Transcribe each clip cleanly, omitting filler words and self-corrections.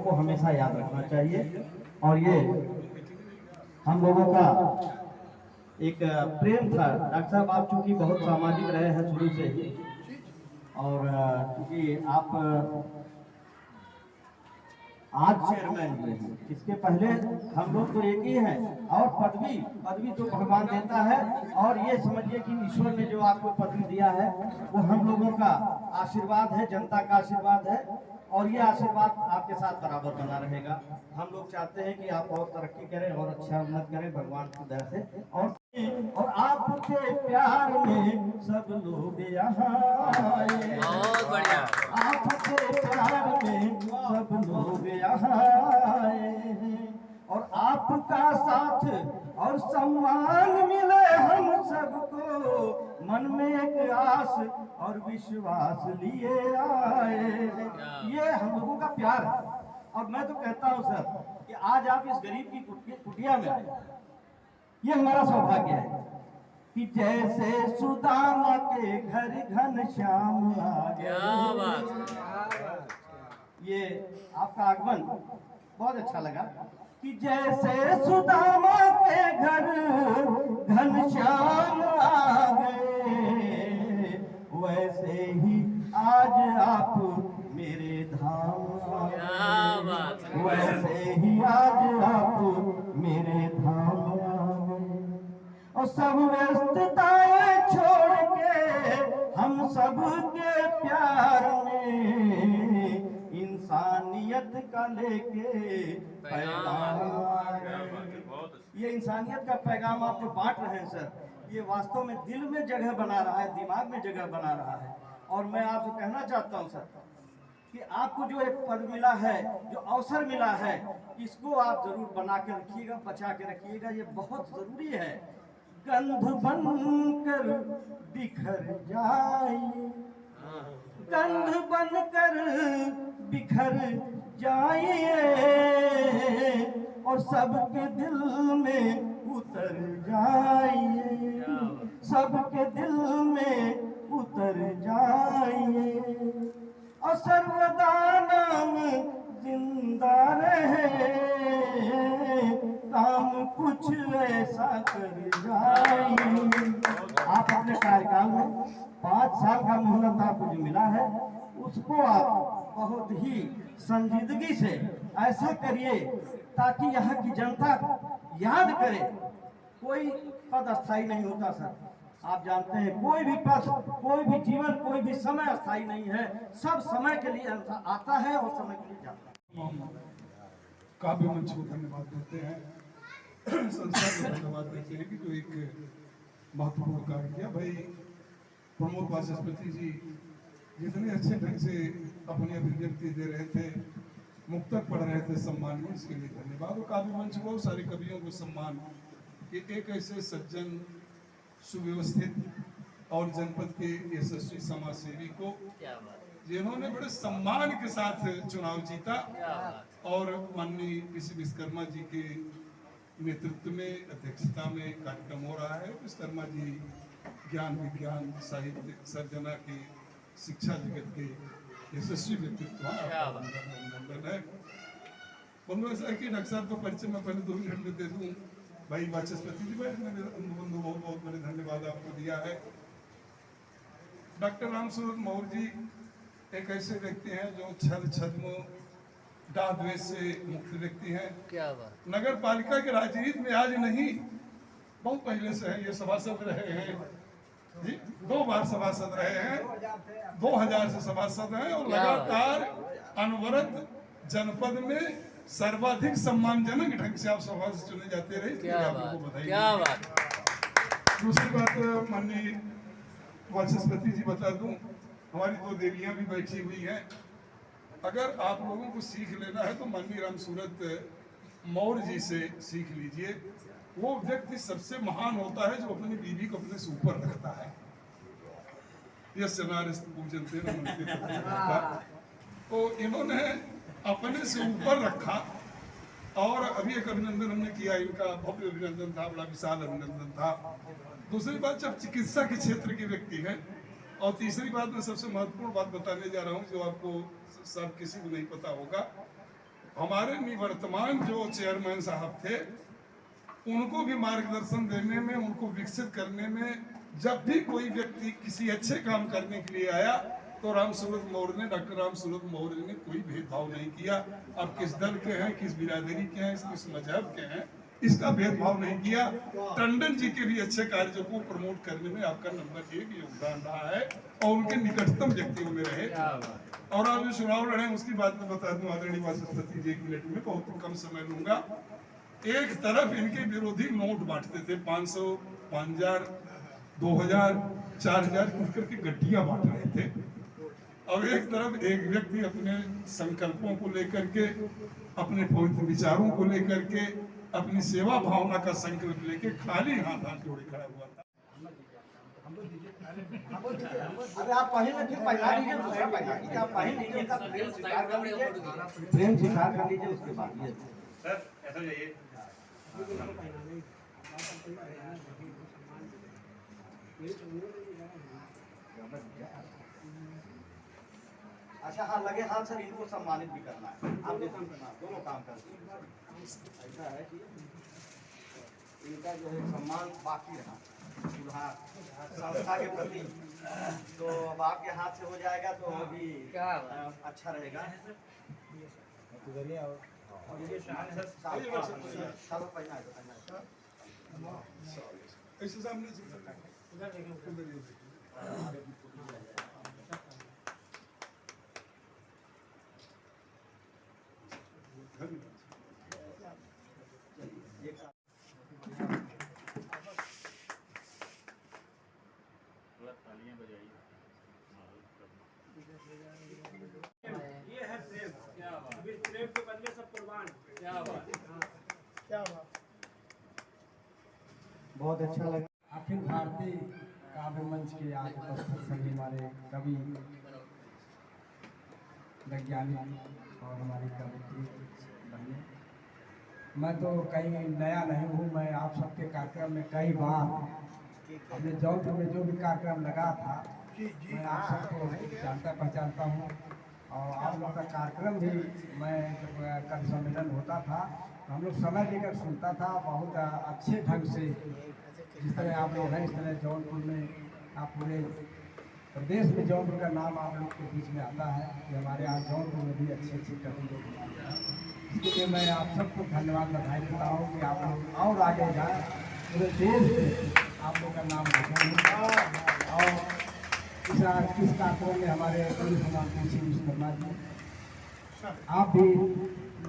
को हमेशा याद रखना चाहिए। और ये हम लोगों का एक प्रेम था। डॉक्टर साहब आप चूंकि बहुत सामाजिक रहे हैं शुरू से ही, और चूंकि आप आज चेयरमैन हुए हैं, इसके पहले हम लोग तो एक ही हैं। और पदवी तो भगवान देता है, और ये समझिए कि ईश्वर ने जो आपको पदवी दिया है वो हम लोगों का आशीर्वाद है, जनता का आशीर्वाद है, और ये आशीर्वाद आपके साथ बराबर बना रहेगा। हम लोग चाहते हैं कि आप और तरक्की करें और अच्छा उन्नत करें भगवान की दया से। और आपके प्यार में सब लोग यहाँ आए, बहुत बढ़िया। आपके प्यार में सब लोग यहाँ आए, और आपका साथ और सम्मान मिले हम सबको, मन में एक आस और विश्वास लिए आए। ये हम लोगों का प्यार है। और मैं तो कहता हूँ सर कि आज आप इस गरीब की कुटिया में आए, ये हमारा सौभाग्य है कि जैसे सुदामा के घर घनश्याम आ गए। ये आपका आगमन बहुत अच्छा लगा कि जैसे सुदामा के घर घनश्याम आ गए, वैसे ही आज आप मेरे धाम आ गए, वैसे ही आज आप मेरे धाम आ गए। और सब व्यस्तताएं छोड़ के हम सब के प्यार में इंसानियत का लेके पैगाम। ये इंसानियत का पैगाम आप जो बांट रहे हैं सर, ये वास्तव में दिल में जगह बना रहा है, दिमाग में जगह बना रहा है। और मैं आपसे कहना चाहता हूं सर कि आपको जो एक पद मिला है, जो अवसर मिला है, इसको आप जरूर बना के रखिएगा, बचा के रखिएगा, ये बहुत जरूरी है। गंध बनकर बिखर जाए, गंध बनकर बिखर जाइए, और सबके दिल में उतर जाइए, सबके दिल में उतर जाइए, और सर्वदा नाम जिंदा रहे, काम कुछ ऐसा कर जाइए। आप अपने कार्यकाल में 5 साल का मोहलत आपको जो मिला है, उसको आप बहुत ही संजीदगी से ऐसा करिए ताकि यहाँ की जनता याद करे। कोई पद अस्थायी नहीं होता सर, आप जानते हैं, कोई भी पद, कोई भी जीवन, कोई भी समय अस्थायी नहीं है। सब समय के लिए आता है और समय के लिए जाता है। काव्य मंच को धन्यवाद देते हैं, संस्था को धन्यवाद देते हैं कि जो एक महत्वपूर्ण कार्य किया। भाई प्रमोद वाचस्पति जी जितने अच्छे ढंग से अपनी अभिव्यक्ति दे रहे थे, मुक्तक पढ़ रहे थे सम्मानीय, इसके लिए धन्यवाद। और काव्य मंच को, सारे कवियों को सम्मान कि एक ऐसे सज्जन, सुव्यवस्थित और जनपद के यशस्वी समाज सेवी को जिन्होंने बड़े सम्मान के साथ चुनाव जीता, और माननीय पीसी विश्वकर्मा जी के नेतृत्व में, अध्यक्षता में कार्यक्रम हो रहा है। विश्वकर्मा जी ज्ञान, विज्ञान, साहित्य, सर्जना के, शिक्षा जगत के यशस्वी व्यक्तित्व है। बंधु ऐसा है कि डॉक्टर साहब को परिचय में पहले 2 मिनट में दे दूं। भाई वाचस्पति जी, भाई मैंने बंधु बहुत बहुत बड़े धन्यवाद आपको दिया है। डॉक्टर रामसूरत मौर्य जी एक ऐसे व्यक्ति हैं जो छल छद्म डाह द्वेष से मुक्त व्यक्ति हैं। क्या बात। नगर पालिका के राजनीति में आज नहीं, बहुत पहले से है, ये सभासद रहे हैं जी, 2 बार सभासद रहे हैं, 2000 से सभासद हैं, और लगातार अनवरत जनपद में सर्वाधिक सम्मानजनक ढंग से आप सभा से चुने जाते रहे। क्या आपको बधाई। क्या बात। दूसरी बात माननीय वाचस्पति जी बता दूं, हमारी 2 देवियां भी बैठी हुई हैं। अगर आप लोगों को सीख लेना है तो माननीय रामसूरत मौर्य जी से सीख लीजिए। वो व्यक्ति सबसे महान होता है जो अपनी बीवी को अपने से ऊपर रखता है। यस्य नार्यस्तु पूज्यन्ते न मन्यते तथा। तो इन्होंने अपने से ऊपर रखा, और अभी एक अभिनंदन हमने किया, इनका भव्य अभिनंदन था, बड़ा विशाल अभिनंदन था। दूसरी बात, जब चिकित्सा के क्षेत्र के व्यक्ति हैं। और तीसरी बात, मैं सबसे महत्वपूर्ण बात बताने जा रहा हूँ जो आपको सब किसी को नहीं पता होगा। हमारे निवर्तमान जो चेयरमैन साहब थे, उनको भी मार्गदर्शन देने में, उनको विकसित करने में, जब भी कोई व्यक्ति किसी अच्छे काम करने के लिए आया तो रामसूरत मौर्य ने, डॉक्टर रामसूरत मौर्य ने कोई भेदभाव नहीं किया। अब किस दल के हैं, किस बिरादरी के हैं, किस मजहब के हैं, इसका भेदभाव नहीं किया। टंडन जी के भी अच्छे कार्यों को प्रमोट करने में आपका नंबर 1 योगदान रहा है और उनके निकटतम व्यक्तियों में रहे। और आप जो चुनाव लड़े उसकी बात में बता दूं आदरणीय वाचस्पति जी, 1 मिनट में बहुत कम समय लूंगा। एक तरफ इनके विरोधी नोट बांटते थे, 500, 5000, 2000, 4000 करके गड्डियां बांट रहे थे। अब एक तरफ एक व्यक्ति अपने संकल्पों को लेकर के, अपने पवित्र विचारों को लेकर के, अपनी सेवा भावना का संकल्प लेके खाली हाथ जोड़े खड़ा हुआ था। अरे आप पहले फिर पहला लीजिए, दूसरा पहला लीजिए, आप पहले लीजिए का प्रेम स्वीकार कर लीजिए, प्रेम स्वीकार कर लीजिए, उसके बाद ये सर ऐसा जाइए। अच्छा हाँ लगे हाथ सर, इनको सम्मानित भी करना है। आप देखो दोनों काम करते हैं। ऐसा है कि इनका जो है सम्मान बाकी रहा संस्था के प्रति, तो अब आपके हाथ से हो जाएगा तो अभी अच्छा रहेगा। और ये सब पहना है ऐसे सामने से ये है प्रेम। क्या बात, प्रेम के बदले सब कुर्बान। क्या बात, क्या बात। बहुत अच्छा लगा। अखिल भारतीय काव्य मंच के आज उपस्थित सभी हमारे कवि, वैज्ञानिक और हमारी कवित्री बहनें, मैं तो कहीं नया नहीं हूँ। मैं आप सबके कार्यक्रम में कई बार, अपने जौनपुर में जो भी कार्यक्रम लगा था, मैं आप सबको जानता पहचानता हूँ। और आप लोग का कार्यक्रम भी, मैं जब कवि सम्मेलन होता था तो हम लोग समय देकर सुनता था। बहुत अच्छे ढंग से, जिस तरह आप लोग हैं इस तरह जौनपुर में, आप पूरे प्रदेश में जौनपुर का नाम आप लोग के बीच में आता है कि हमारे यहाँ जौनपुर में भी अच्छे अच्छे कवि लोग बनाते हैं। इसके लिए मैं आप सबको धन्यवाद बधाई देता हूँ कि आप लोग और आगे जाए, पूरे देश में आप लोग का नाम रोशन हो। और इस कार्यक्रम में हमारे गुरु समान तुलसी विश्वकर्मा जी, आप भी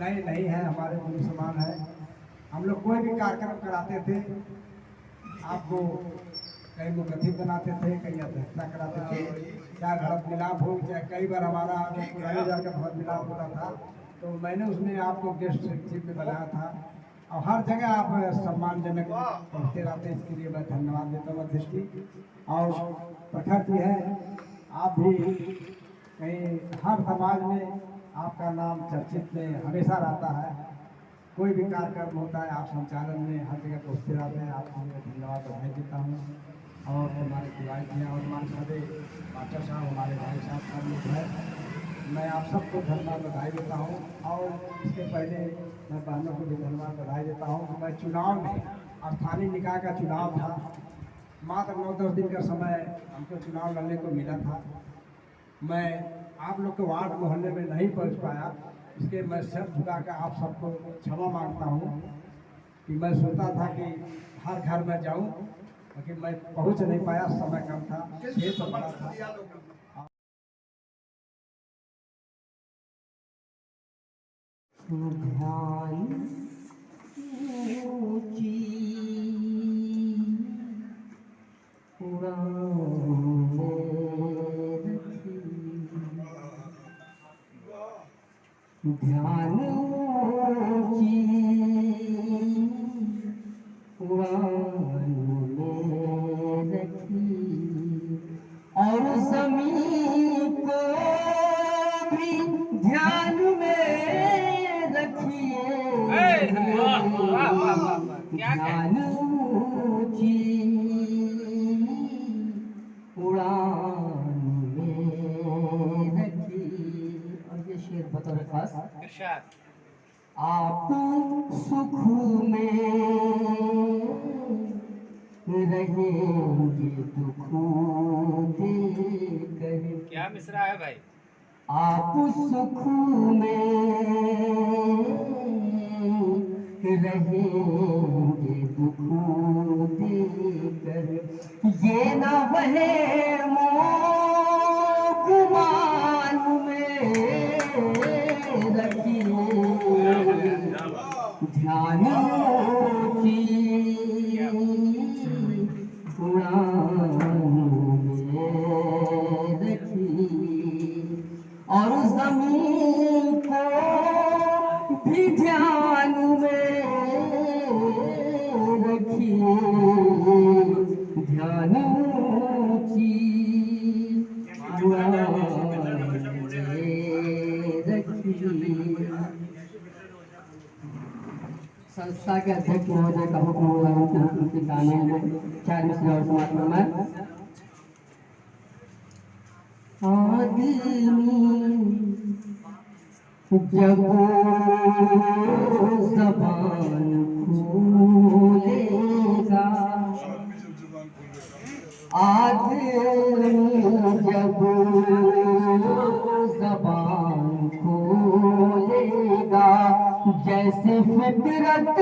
नए नहीं हैं, हमारे गुरु समान हैं। हम लोग कोई भी कार्यक्रम कराते थे, आपको कहीं मुकद्दम बनाते थे, कहीं अध्यक्षता कराते थे, चाहे भरत मिलाप हो, चाहे कई बार हमारा पुराने जाकर भरत मिलाप होता था तो मैंने उसमें आपको गेस्ट चीफ में बनाया था। और हर जगह आप सम्मानजनक पहुँचते रहते, इसके लिए मैं धन्यवाद देता हूँ अध्यक्ष जी। और प्रखर जी है, आप भी कहीं हर समाज में आपका नाम चर्चित में हमेशा रहता है। कोई भी कार्यक्रम होता है आप संचालन में हर जगह पहुँचते रहते हैं, आपको मैं धन्यवाद बधाई देता हूँ। और हमारे दिवाली जी और हमारे सभी मास्टर साहब, हमारे भाई साहब सब लोग हैं, मैं आप सबको धन्यवाद बधाई देता हूँ। और इसके पहले मैं बहनों को भी धन्यवाद बधाई देता हूँ कि मैं चुनाव में, स्थानीय निकाय का चुनाव था, मात्र 9-10 दिन का समय हमको चुनाव लड़ने को मिला था। मैं आप लोग के वार्ड मोहल्ले में नहीं पहुँच पाया, इसके मैं सर झुका कर आप सबको क्षमा मांगता हूँ कि मैं सोचता था कि हर घर में जाऊँ, लेकिन मैं पहुँच नहीं पाया, समय कम था, क्षेत्र बड़ा था। ध्यान ऊंची उड़ान रखी, ध्यान ऊंची उड़ान में रखी, और ज़मीन को भी ध्यान में ध्यान ऊंची उड़ान में रखी। और ये शेर बतौर खास आप सुख में रहेंगे दुख देकर। क्या मिसरा है भाई? आप सुख में रहेंगे दुख देकर। ये न बहे गुमान में रखिए ध्यान की और जमीन को भी ध्यान में रखिए ध्यान की संस्था के अध्यक्ष महोदय का हुक्म होगा उनके गाने में 4 मिसरे और समाप्त में आदमी जब ज़बान खोलेगा आदमी जब ज़बान खोलेगा जैसे फितरत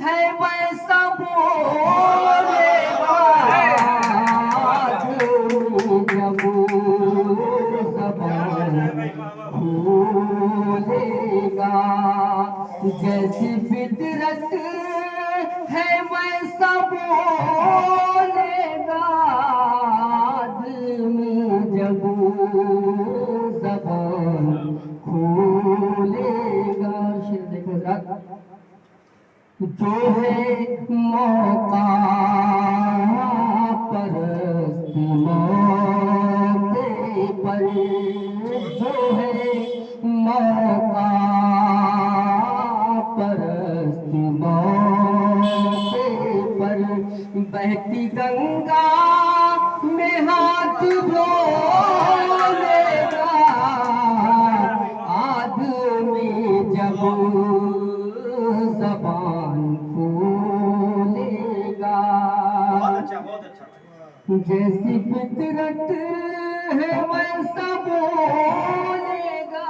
है वैसा बोलेगा जब ज़बान खोलेगा जैसी फितरत है वैसा बोलेगा आदमी जब ज़बान खोलेगा। शेर देखो जरा जो है मौका परस्त मौके पर जो है मौका परस्त मौके पर बहती गंगा में हाथ धोलेगा आदमी जब ज़बान खोलेगा जैसी फितरत है वैसा बोलेगा।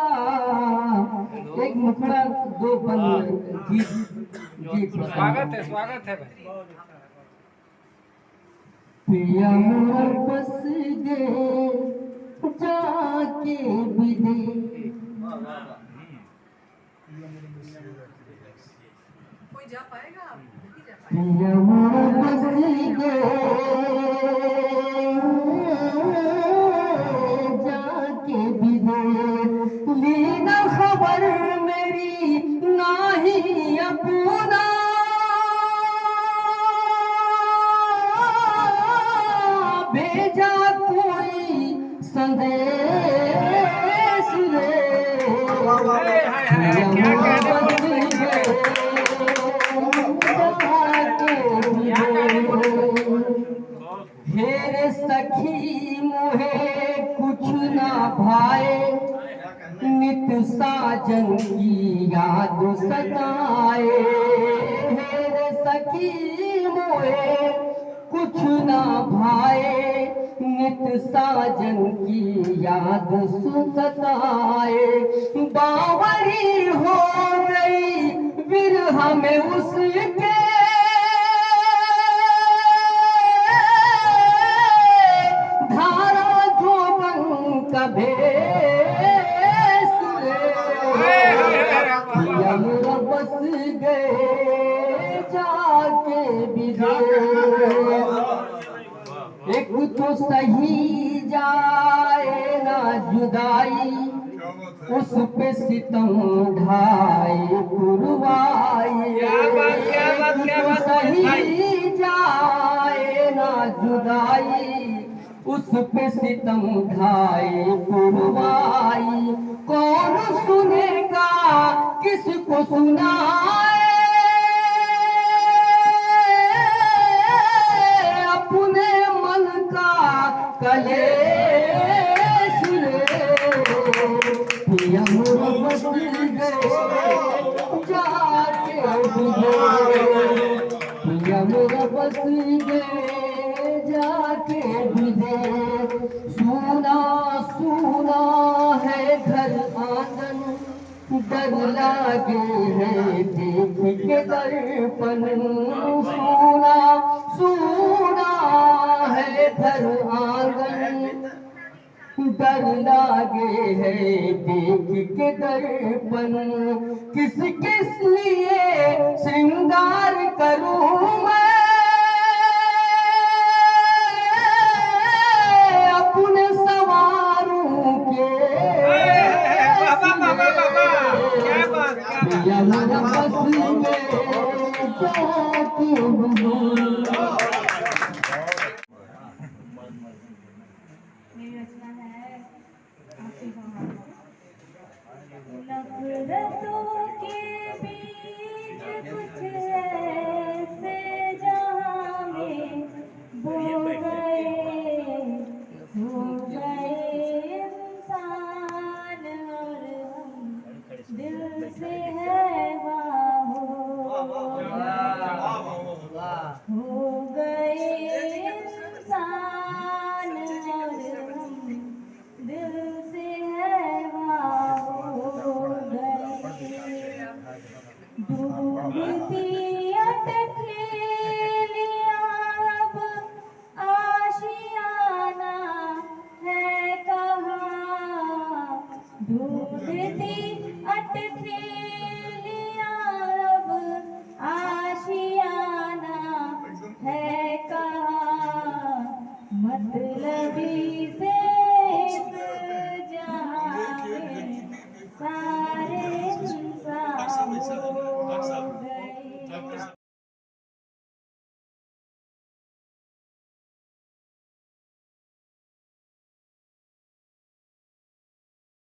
एक मुखड़ा 2 बंद गीत स्वागत है भाई। पिया बस गए जाके विदे कोई जा पाएगा? पिया बस गए जाके विदे लीना खबर मेरी नाही अपना भेजा कोई संदेश रे हेरे सखी मोहे कुछ ना भाए नित साजन की याद सताए हेरे सखी मोहे कुछ ना भाए नित साजन की याद सताए बावरी हो गई विरह में उसके धारा जो बन कभे बस गए जाके विदेश एक तो सही जाए ना जुदाई उस पे सितम ढाई पुरवाई सही जाए ना जुदाई उस पे सितम ढाई पुरवाई कौन सुनेगा किसको सुनाए अपने मन का कलेश रे पिया बस गए सूना सूना है घर आंगन, डर लागे है देख के दर्पण। सूना सूना है घर आंगन, डर लागे है देख के दर्पण। किस किस लिए श्रृंगार करूं मैं, अपने सवारों के यमन बस में जाती हूँ। मेरी रचना है आपकी कहानी। नफरतों के बीच कुछ ऐसे जहां में बो गए, हो गए इंसान और हम दिल से है वाहो। हो गए इंसान और हम दिल से है वाहो गए। डूबती अटखेलियां अब आशियाना है कहाँ, डूबती अटखेलियां